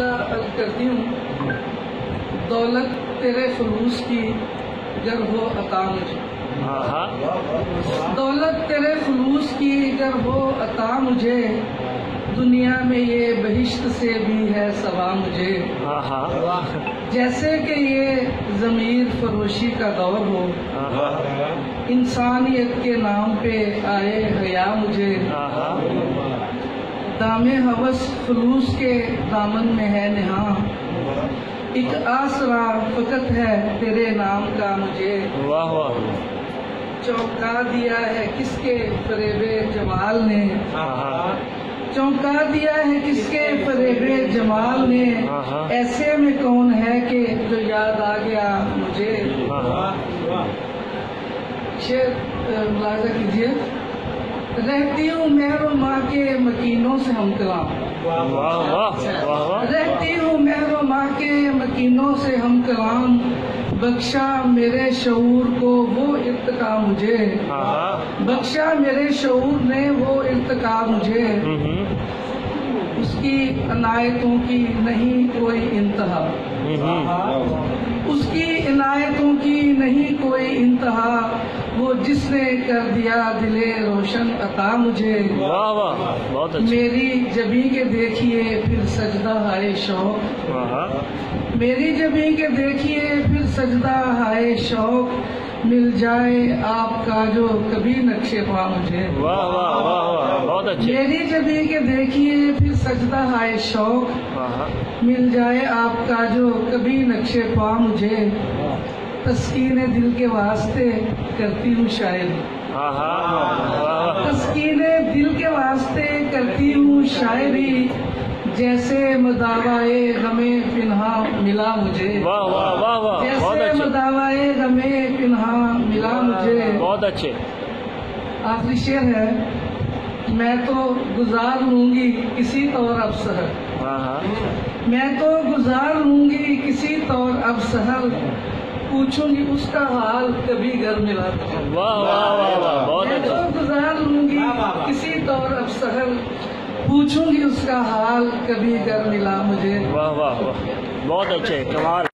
مسئلہ عرض کرتی ہوں، دولت تیرے خلوص کی گر ہو عطا مجھے، دولت تیرے خلوص کی گر ہو عطا مجھے، دنیا میں یہ بہشت سے بھی ہے سوا مجھے، جیسے کہ یہ ضمیر فروشی کا دور ہو، انسانیت کے نام پہ آئے حیا مجھے، دام ہوس خلوص کے دامن میں ہے نہاں، ایک آسرا فقط ہے تیرے نام کا مجھے، چونکا دیا ہے کس کے فریب جمال نے، چونکا دیا ہے کس کے فریب جمال نے، ایسے میں کون ہے کہ جو یاد آ گیا مجھے۔ شعر ملاحظہ کیجیے، رہتی ہوں مہر و ماں کے مکینوں سے ہم کلام، رہتی ہوں مہر و ماں کے مکینوں سے ہم کلام، بخشا میرے شعور کو وہ ارتقا مجھے، بخشا میرے شعور نے وہ ارتقا مجھے، اس کی عنایتوں کی نہیں کوئی انتہا، اس کی عنایتوں کی نہیں کوئی انتہا، وہ جس نے کر دیا دل روشن عطا مجھے، میری جبیں کے دیکھیے پھر سجدہ ہائے شوق، میری جبیں کے دیکھیے پھر سجدہ ہائے شوق، مل جائے آپ کا جو کبھی نقش پا مجھے، میری جبیں کے دیکھیے پھر سجدہ ہائے شوق، مل جائے آپ کا جو کبھی نقش پا مجھے، تسکین دل کے واسطے کرتی ہوں شاعری، تسکین دل کے واسطے کرتی ہوں شاعری، جیسے مداوائے غم پنہا ملا مجھے، جیسے مداوائے غم پنہا ملا مجھے۔ بہت اچھے۔ آخری شعر ہے، میں تو گزار لوں گی کسی طور اب سحر، میں تو گزار لوں گی کسی طور اب سحر، پوچھوں گی اس کا حال کبھی گھر ملا تو، میں تو گزار لوں گی کسی طور اب سحر، پوچھوں گی اس کا حال کبھی گھر ملا مجھے۔ واہ واہ واہ، بہت اچھے، کمال۔